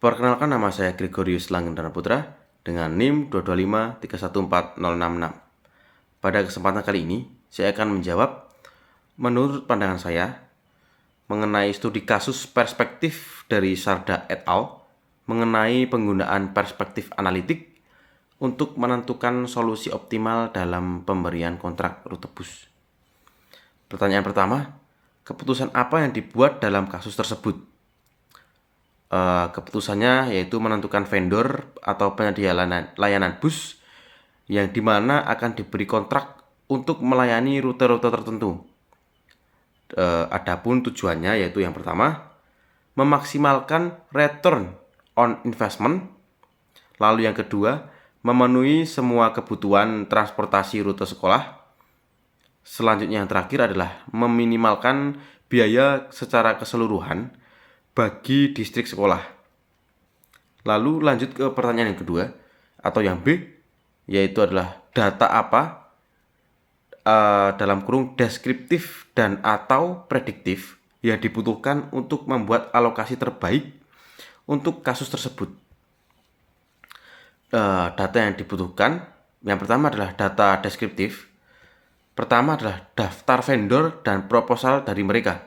Perkenalkan, nama saya Gregorius Langgeng Putra dengan NIM 225314066. Pada kesempatan kali ini, saya akan menjawab menurut pandangan saya mengenai studi kasus perspektif dari Sarda et al. Mengenai penggunaan perspektif analitik untuk menentukan solusi optimal dalam pemberian kontrak rute bus. Pertanyaan pertama, keputusan apa yang dibuat dalam kasus tersebut? Keputusannya yaitu menentukan vendor atau penyedia layanan bus yang dimana akan diberi kontrak untuk melayani rute-rute tertentu. Adapun tujuannya yaitu yang pertama, memaksimalkan return on investment. Lalu yang kedua, memenuhi semua kebutuhan transportasi rute sekolah. Selanjutnya yang terakhir adalah meminimalkan biaya secara keseluruhan bagi distrik sekolah. Lalu lanjut ke pertanyaan yang kedua atau yang B, yaitu adalah data apa dalam kurung deskriptif dan atau prediktif yang dibutuhkan untuk membuat alokasi terbaik untuk kasus tersebut. Data yang dibutuhkan yang pertama adalah data deskriptif. Pertama adalah daftar vendor dan proposal dari mereka.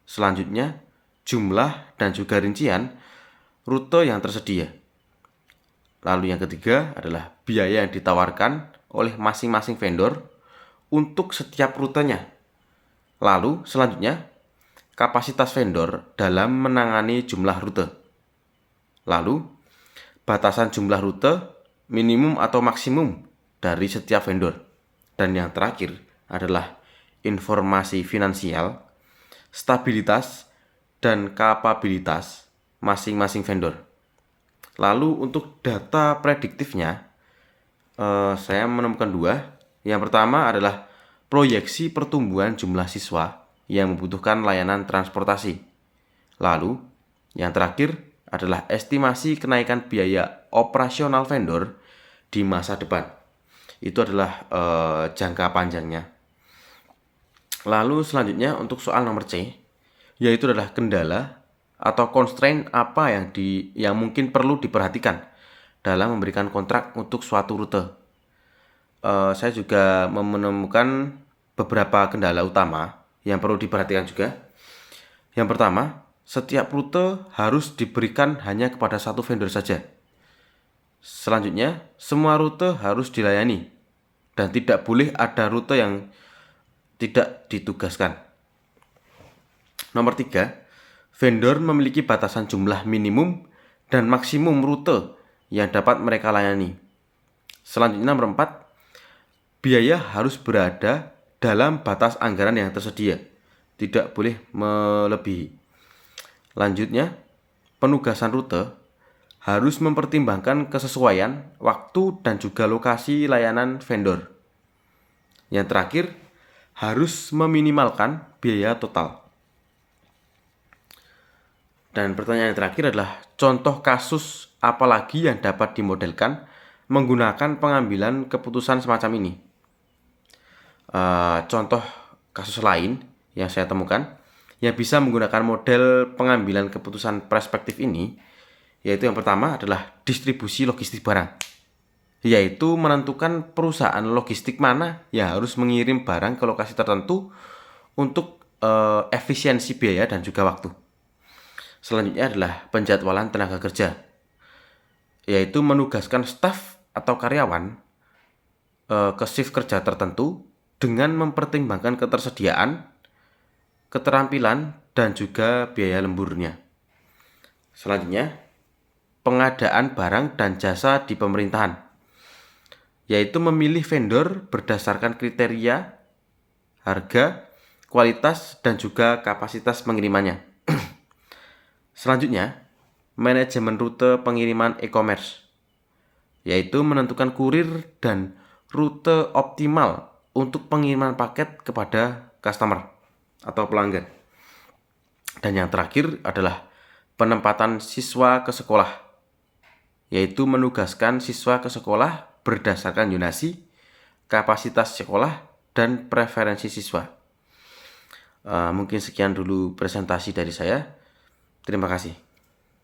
Selanjutnya jumlah dan juga rincian rute yang tersedia. Lalu yang ketiga adalah biaya yang ditawarkan oleh masing-masing vendor untuk setiap rutenya. Lalu selanjutnya kapasitas vendor dalam menangani jumlah rute. Lalu batasan jumlah rute minimum atau maksimum dari setiap vendor. Dan yang terakhir adalah informasi finansial, stabilitas, dan kapabilitas masing-masing vendor. Lalu untuk data prediktifnya, saya menemukan dua. Yang pertama adalah proyeksi pertumbuhan jumlah siswa yang membutuhkan layanan transportasi. Lalu yang terakhir adalah estimasi kenaikan biaya operasional vendor di masa depan. Itu adalah jangka panjangnya. Lalu selanjutnya untuk soal nomor C, yaitu adalah kendala atau constraint apa yang mungkin perlu diperhatikan dalam memberikan kontrak untuk suatu rute. Saya juga menemukan beberapa kendala utama yang perlu diperhatikan juga. Yang pertama, setiap rute harus diberikan hanya kepada satu vendor saja. Selanjutnya, semua rute harus dilayani dan tidak boleh ada rute yang tidak ditugaskan. Nomor 3, vendor memiliki batasan jumlah minimum dan maksimum rute yang dapat mereka layani. Selanjutnya nomor 4, biaya harus berada dalam batas anggaran yang tersedia, tidak boleh melebihi. Lanjutnya, penugasan rute harus mempertimbangkan kesesuaian waktu dan juga lokasi layanan vendor. Yang terakhir, harus meminimalkan biaya total. Dan pertanyaan yang terakhir adalah contoh kasus apa lagi yang dapat dimodelkan menggunakan pengambilan keputusan semacam ini. Contoh kasus lain yang saya temukan yang bisa menggunakan model pengambilan keputusan perspektif ini, yaitu yang pertama adalah distribusi logistik barang, yaitu menentukan perusahaan logistik mana yang harus mengirim barang ke lokasi tertentu untuk efisiensi biaya dan juga waktu. Selanjutnya adalah penjadwalan tenaga kerja, yaitu menugaskan staf atau karyawan ke shift kerja tertentu dengan mempertimbangkan ketersediaan, keterampilan, dan juga biaya lemburnya. Selanjutnya, pengadaan barang dan jasa di pemerintahan, yaitu memilih vendor berdasarkan kriteria, harga, kualitas, dan juga kapasitas pengirimannya. Selanjutnya, manajemen rute pengiriman e-commerce, yaitu menentukan kurir dan rute optimal untuk pengiriman paket kepada customer atau pelanggan. Dan yang terakhir adalah penempatan siswa ke sekolah, yaitu menugaskan siswa ke sekolah berdasarkan zonasi, kapasitas sekolah, dan preferensi siswa. Mungkin sekian dulu presentasi dari saya. Terima kasih.